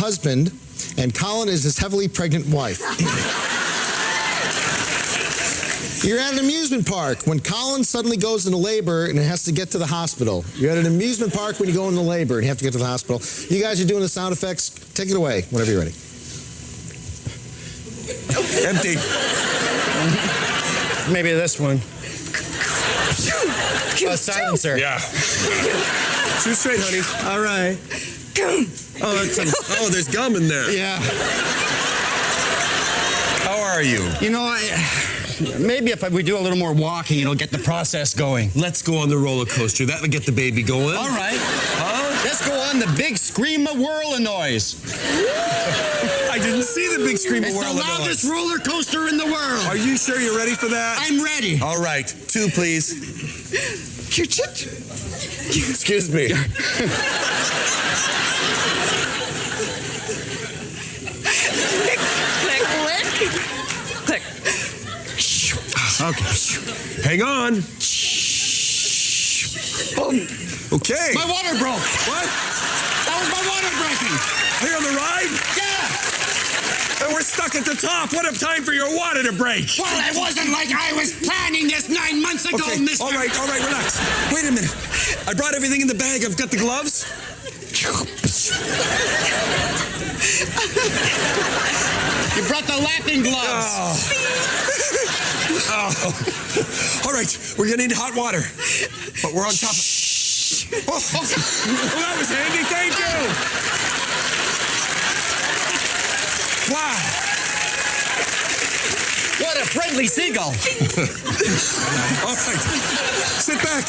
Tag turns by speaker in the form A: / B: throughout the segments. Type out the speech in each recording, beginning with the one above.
A: husband, and Colin is his heavily pregnant wife. You're at an amusement park when Colin suddenly goes into labor and has to get to the hospital. You're at an amusement park when you go into labor and you have to get to the hospital. You guys are doing the sound effects. Take it away whenever you're ready.
B: Empty.
C: Maybe this one. A silencer.
B: Yeah. Shoot straight, honey.
C: All right.
B: Oh, there's gum in there.
C: Yeah.
B: How are you?
C: You know, maybe if we do a little more walking, it'll get the process going.
B: Let's go on the roller coaster. That'll get the baby going.
C: All right.
B: Huh?
C: Let's go on the big screamer whirl of noise.
B: I didn't see the big screamer
C: It's
B: whirl
C: the
B: of noise.
C: loudest roller coaster in the world.
B: Are you sure you're ready for that?
C: I'm ready.
B: All right. 2, please. Excuse me.
D: Click.
C: Okay.
B: Hang on. Okay.
C: My water broke.
B: What?
C: That was my water breaking.
B: Here on the ride?
C: Yeah.
B: And we're stuck at the top. What a time for your water to break.
C: Well, it wasn't like I was planning this 9 months ago,
B: Okay.
C: mister.
B: All right, relax. Wait a minute. I brought everything in the bag. I've got the gloves.
C: You brought the laughing gloves.
B: Oh. All right, we're gonna need hot water, but we're on top of... Oh, that was handy, thank you. Wow.
C: What a friendly seagull.
B: All right, sit back.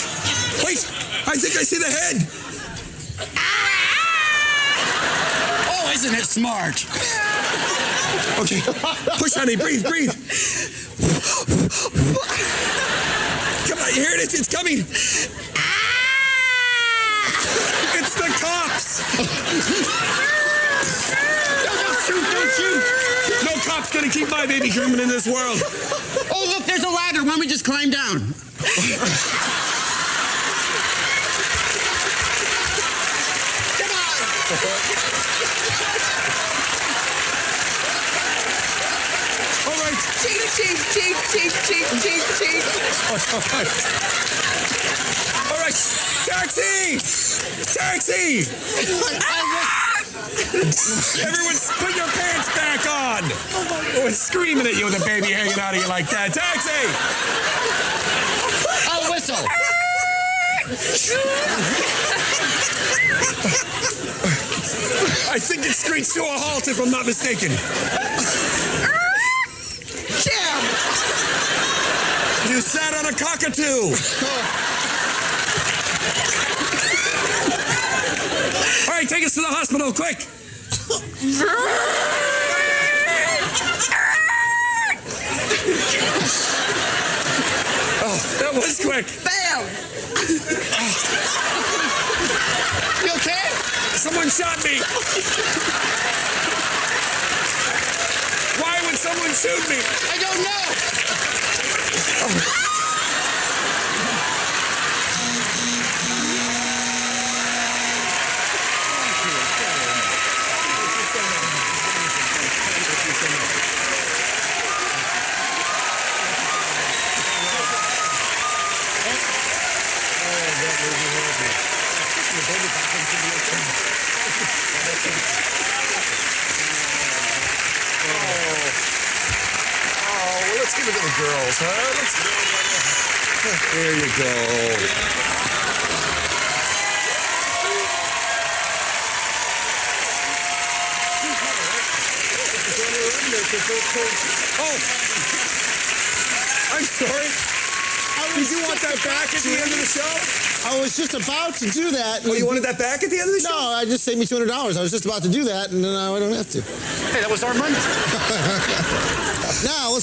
B: Wait, I think I see the head.
C: Oh, isn't it smart?
B: Okay, push, honey, breathe. Come on, you hear it? It's coming. It's the cops.
C: Don't shoot.
B: No cop's gonna keep my baby grooming in this world.
C: Oh, look, there's a ladder. Why don't we just climb down? Come on.
B: All right.
D: Cheap.
B: All right. Taxi! Everyone, put your pants back on. Oh, it's screaming at you with a baby hanging out of you like that. Taxi!
C: I'll whistle.
B: I think it screeched to a halt, if I'm not mistaken.
D: Jam.
B: You sat on a cockatoo. All right, take us to the hospital, quick. Oh, that was quick.
D: Bam.
C: You okay?
B: Someone shot me. Why would someone shoot me?
C: I don't know.
B: Well, let's give it to the girls, huh? There you go. Oh! I'm sorry. Did you want that back at the end of the show?
A: I was just about to do that.
B: Oh, you wanted that back at the end of the show?
A: No, I just saved me $200. I was just about to do that, and now I don't have to.
C: Hey, that was our money.
A: Now, let's